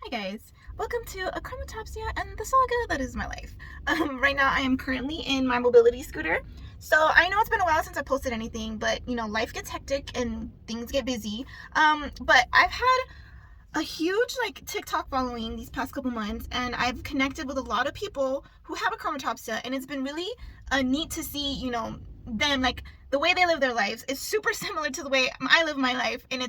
Hi guys, welcome to Achromatopsia and the saga that is my life. Right now I am currently in my mobility scooter. So I know it's been a while since I posted anything, but life gets hectic and things get busy. But I've had a huge TikTok following these past couple months, and I've connected with a lot of people who have achromatopsia, and it's been really neat to see, them the way they live their lives is super similar to the way I live my life. And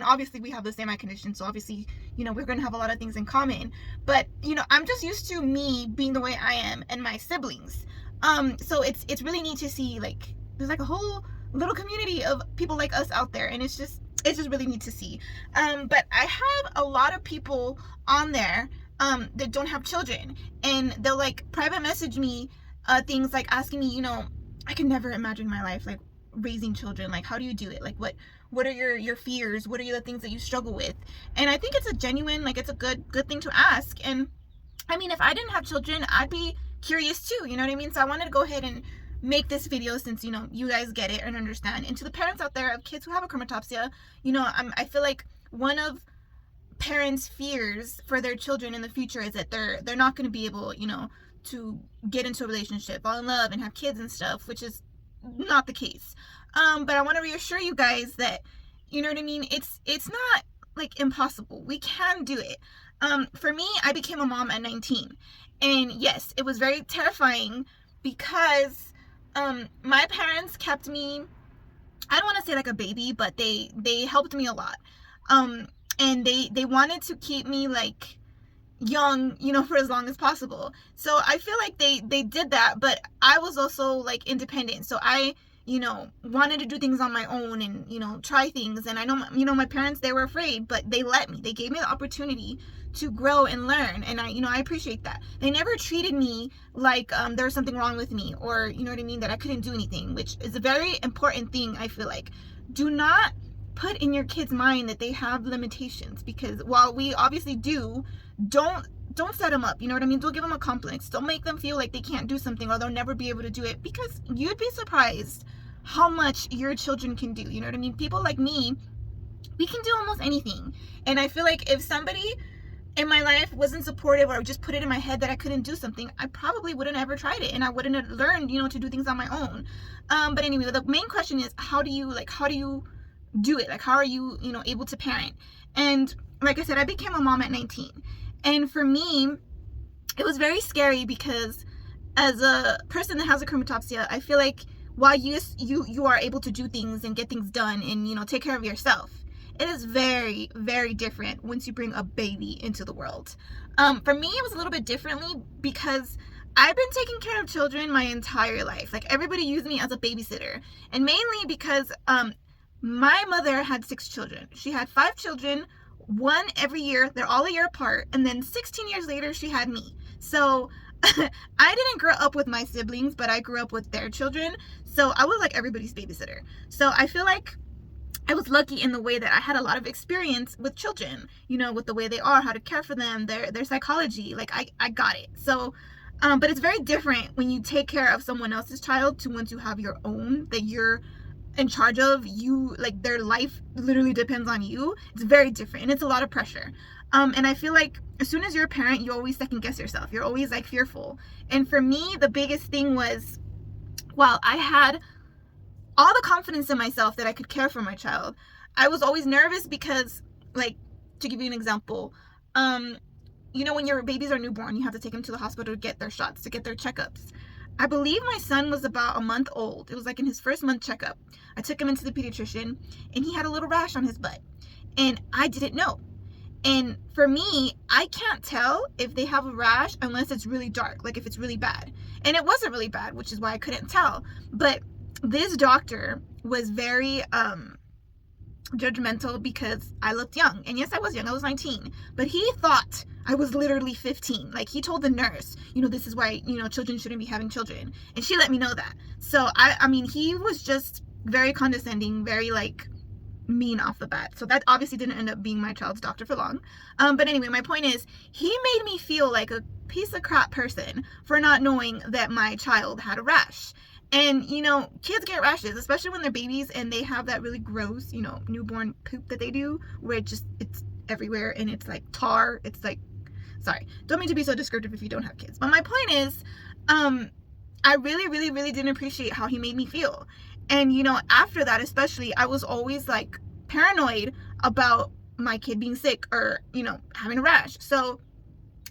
obviously we have the same eye condition, so obviously we're going to have a lot of things in common. But I'm just used to me being the way I am and my siblings. So it's really neat to see there's a whole little community of people like us out there, and it's just really neat to see. But I have a lot of people on there that don't have children, and they'll private message me things like asking me, I can never imagine my life raising children. How do you do it? What are your fears? What are the things that you struggle with? And I think it's a genuine, it's a good thing to ask. And I mean, if I didn't have children, I'd be curious too, you know what I mean? So I wanted to go ahead and make this video since you guys get it and understand. And to the parents out there of kids who have achromatopsia, I feel like one of parents' fears for their children in the future is that they're not going to be able, to get into a relationship, fall in love, and have kids and stuff, which is not the case. But I want to reassure you guys that, you know what I mean, it's not impossible. We can do it. For me, I became a mom at 19, and yes, it was very terrifying because my parents kept me, I don't want to say like a baby, but they helped me a lot. And they wanted to keep me young, for as long as possible. So I feel like they did that, but I was also independent. So I, wanted to do things on my own and, try things. And I know, my parents, they were afraid, but they let me. They gave me the opportunity to grow and learn. And I appreciate that. They never treated me like there was something wrong with me, or, you know what I mean, that I couldn't do anything, which is a very important thing, I feel like. Do not put in your kids' mind that they have limitations, because while we obviously do, don't set them up, you know what I mean? Don't give them a complex. Don't make them feel like they can't do something or they'll never be able to do it, because you'd be surprised how much your children can do, you know what I mean? People like me, we can do almost anything. And I feel like if somebody in my life wasn't supportive or just put it in my head that I couldn't do something, I probably wouldn't have ever tried it, and I wouldn't have learned, to do things on my own. But anyway, the main question is, how do you do it? How are you, able to parent? And like I said, I became a mom at 19. And for me, it was very scary because as a person that has achromatopsia, I feel like while you are able to do things and get things done and, take care of yourself, it is very, very different once you bring a baby into the world. For me, it was a little bit differently because I've been taking care of children my entire life. Everybody used me as a babysitter, and mainly because my mother had 6 children. She had 5 children, one every year. They're all a year apart. And then 16 years later, she had me. So I didn't grow up with my siblings, but I grew up with their children. So I was everybody's babysitter. So I feel like I was lucky in the way that I had a lot of experience with children, with the way they are, how to care for them, their psychology. I got it. So, but it's very different when you take care of someone else's child to once you have your own that you're in charge of. Their life literally depends on you. It's very different, and it's a lot of pressure. And I feel like as soon as you're a parent, you always second guess yourself. You're always fearful. And for me, the biggest thing was, while I had all the confidence in myself that I could care for my child, I was always nervous because, to give you an example, when your babies are newborn, you have to take them to the hospital to get their shots, to get their checkups. I believe my son was about a month old. It was in his first month checkup. I took him into the pediatrician, and he had a little rash on his butt, and I didn't know. And for me, I can't tell if they have a rash unless it's really dark, if it's really bad. And it wasn't really bad, which is why I couldn't tell. But this doctor was very judgmental because I looked young. And yes, I was young. I was 19. But he thought I was literally 15. He told the nurse, this is why, children shouldn't be having children. And she let me know that. So, I mean, he was just very condescending, very, mean off the bat. So that obviously didn't end up being my child's doctor for long. But anyway, my point is, he made me feel like a piece of crap person for not knowing that my child had a rash. And, kids get rashes, especially when they're babies and they have that really gross, newborn poop that they do, where it's everywhere, and it's like tar. It's like, sorry, don't mean to be so descriptive if you don't have kids, but my point is, I really, really, really didn't appreciate how he made me feel. And, after that, especially, I was always like paranoid about my kid being sick or, having a rash. So,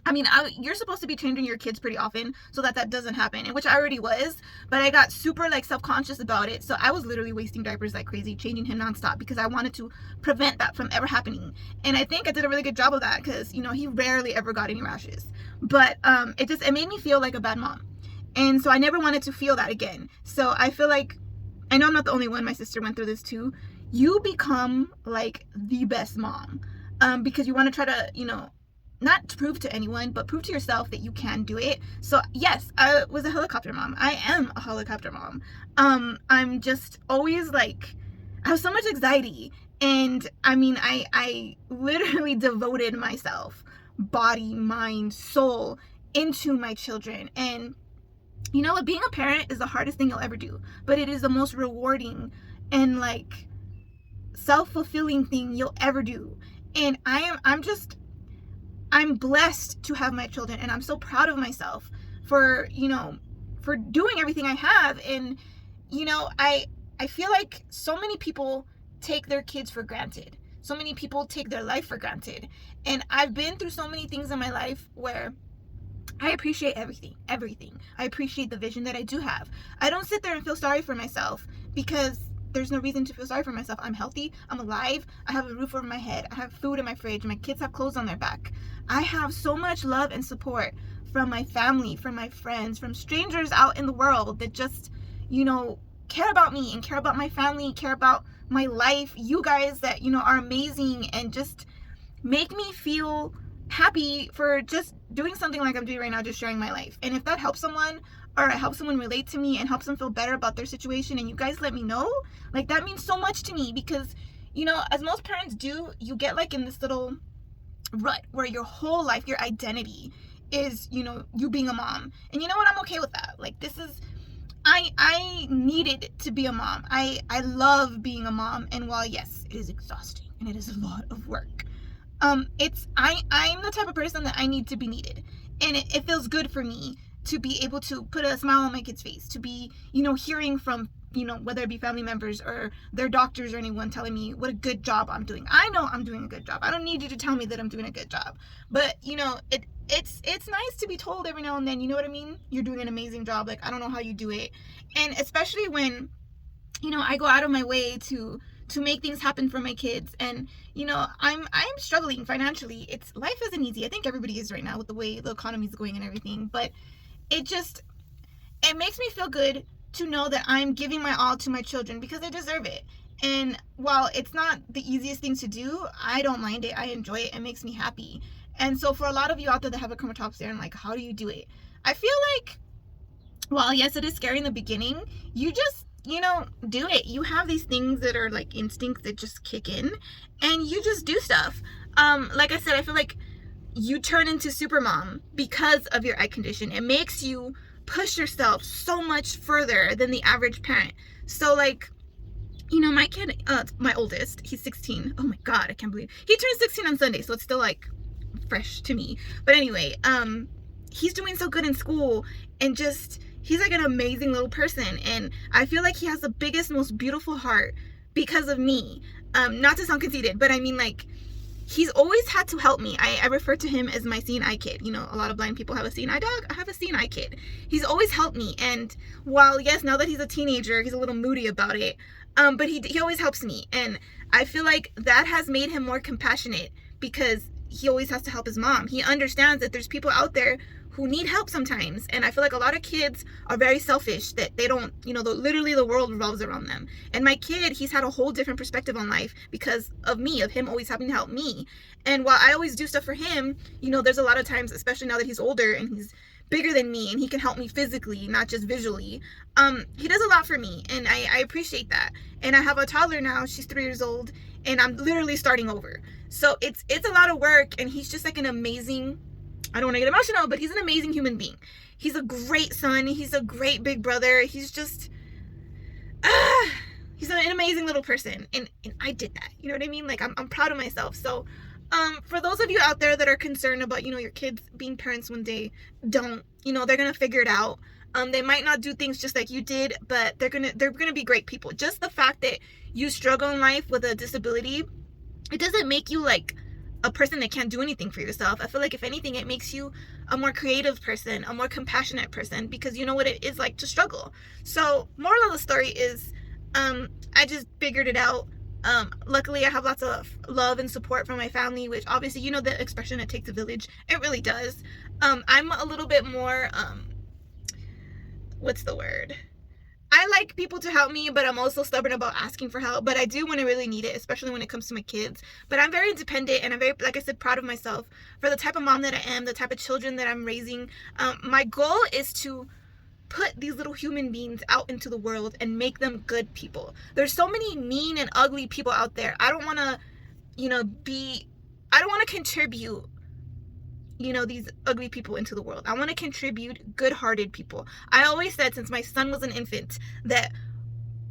I mean, you're supposed to be changing your kids pretty often so that doesn't happen, and which I already was, but I got super like self-conscious about it. So I was literally wasting diapers like crazy, changing him nonstop because I wanted to prevent that from ever happening. And I think I did a really good job of that because, he rarely ever got any rashes. But it made me feel like a bad mom. And so I never wanted to feel that again. So I feel like, I know I'm not the only one, my sister went through this too. You become like the best mom because you want to try to, not to prove to anyone, but prove to yourself that you can do it. So yes, I was a helicopter mom. I am a helicopter mom. I'm just always like, I have so much anxiety. And I mean, I literally devoted myself, body, mind, soul, into my children. And you know what? Being a parent is the hardest thing you'll ever do, but it is the most rewarding and like self-fulfilling thing you'll ever do. And I'm blessed to have my children, and I'm so proud of myself for, for doing everything I have. And, I feel like so many people take their kids for granted. So many people take their life for granted. And I've been through so many things in my life where I appreciate everything. I appreciate the vision that I do have. I don't sit there and feel sorry for myself because there's no reason to feel sorry for myself. I'm healthy. I'm alive. I have a roof over my head. I have food in my fridge. My kids have clothes on their back. I have so much love and support from my family, from my friends, from strangers out in the world that just, care about me and care about my family, care about my life. You guys that, are amazing and just make me feel happy for just doing something like I'm doing right now, just sharing my life. And if that helps someone, or help someone relate to me and help them feel better about their situation, and you guys let me know, like that means so much to me. Because as most parents do, you get like in this little rut where your whole life, your identity is you being a mom. And you know what, I'm okay with that. Like, this is, I needed to be a mom. I love being a mom, and while yes, it is exhausting and it is a lot of work, I'm the type of person that I need to be needed, and it feels good for me to be able to put a smile on my kid's face, to be, hearing from, whether it be family members or their doctors or anyone telling me what a good job I'm doing. I know I'm doing a good job. I don't need you to tell me that I'm doing a good job. But, it's nice to be told every now and then, you know what I mean? You're doing an amazing job. Like, I don't know how you do it. And especially when, I go out of my way to make things happen for my kids. And, I'm struggling financially. Life isn't easy. I think everybody is right now with the way the economy is going and everything. But it makes me feel good to know that I'm giving my all to my children because they deserve it. And while it's not the easiest thing to do, I don't mind it. I enjoy it. It makes me happy. And so for a lot of you out there that have achromatopsia and like, how do you do it? I feel like, while yes, it is scary in the beginning, you just, do it. You have these things that are like instincts that just kick in, and you just do stuff. Like I said, I feel like you turn into super mom because of your eye condition. It makes you push yourself so much further than the average parent. So like, my kid, my oldest, he's 16. Oh my God, I can't believe he turned 16 on Sunday. So it's still like fresh to me. But anyway, he's doing so good in school, and just, he's like an amazing little person. And I feel like he has the biggest, most beautiful heart because of me. Not to sound conceited, but I mean, like, he's always had to help me. I refer to him as my seeing eye kid. A lot of blind people have a seeing eye dog. I have a seeing eye kid. He's always helped me. And while, yes, now that he's a teenager, he's a little moody about it, but he always helps me. And I feel like that has made him more compassionate because he always has to help his mom. He understands that there's people out there who need help sometimes. And I feel like a lot of kids are very selfish, that they don't, literally the world revolves around them. And my kid, he's had a whole different perspective on life because of me, of him always having to help me. And while I always do stuff for him, there's a lot of times, especially now that he's older and he's bigger than me and he can help me physically, not just visually. He does a lot for me, and I appreciate that. And I have a toddler now, she's 3 years old, and I'm literally starting over. So it's a lot of work, and he's just like an amazing, I don't want to get emotional, but he's an amazing human being. He's a great son. He's a great big brother. He's just, he's an amazing little person. And I did that. You know what I mean? Like, I'm proud of myself. So, For those of you out there that are concerned about, your kids being parents one day, don't. They're gonna figure it out. They might not do things just like you did, but they're gonna be great people. Just the fact that you struggle in life with a disability, it doesn't make you like a person that can't do anything for yourself. I feel like if anything, it makes you a more creative person, a more compassionate person, because you know what it is like to struggle. So, moral of the story is, I just figured it out. Luckily, I have lots of love and support from my family, which obviously, the expression "it takes a village." It really does. I'm a little bit more, what's the word? I like people to help me, but I'm also stubborn about asking for help. But I do when I really need it, especially when it comes to my kids. But I'm very independent, and I'm very, like I said, proud of myself for the type of mom that I am, the type of children that I'm raising. My goal is to put these little human beings out into the world and make them good people. There's so many mean and ugly people out there. I don't want to, I don't want to contribute, these ugly people into the world. I want to contribute good-hearted people. I always said since my son was an infant that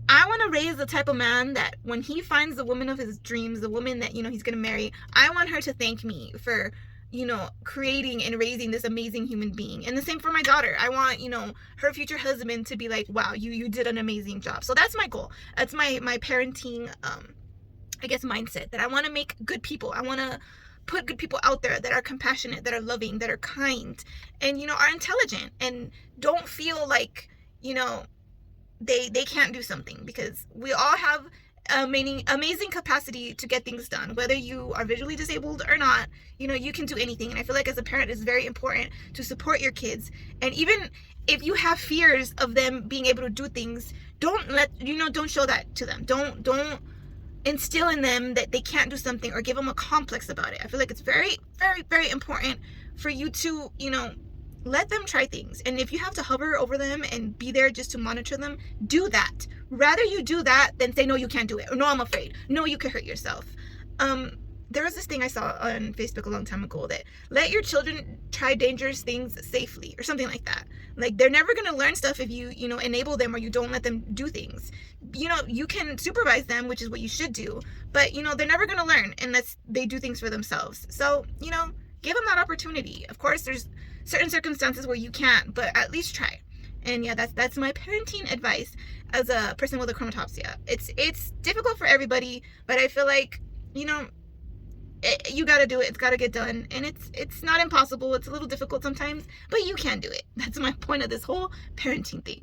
I want to raise the type of man that when he finds the woman of his dreams, the woman that, he's going to marry, I want her to thank me for, creating and raising this amazing human being. And the same for my daughter. I want, her future husband to be like, wow, you did an amazing job. So that's my goal. That's my parenting, I guess, mindset, that I want to make good people. I want to put good people out there that are compassionate, that are loving, that are kind, and, are intelligent, and don't feel like, they can't do something, because we all have amazing capacity to get things done. Whether you are visually disabled or not, you can do anything. And I feel like as a parent, it's very important to support your kids. And even if you have fears of them being able to do things, don't show that to them. Don't instill in them that they can't do something or give them a complex about it. I feel like it's very, very, very important for you to, let them try things. And if you have to hover over them and be there just to monitor them, do that. Rather you do that than say, no, you can't do it. Or no, I'm afraid. No, you could hurt yourself. There was this thing I saw on Facebook a long time ago that let your children try dangerous things safely, or something like that. Like, they're never going to learn stuff if you, enable them or you don't let them do things. You can supervise them, which is what you should do, but, they're never going to learn unless they do things for themselves. So, give them that opportunity. Of course, there's certain circumstances where you can't, but at least try. And yeah, that's my parenting advice as a person with achromatopsia. It's difficult for everybody, but I feel like, you got to do it. It's got to get done. And it's not impossible. It's a little difficult sometimes, but you can do it. That's my point of this whole parenting thing.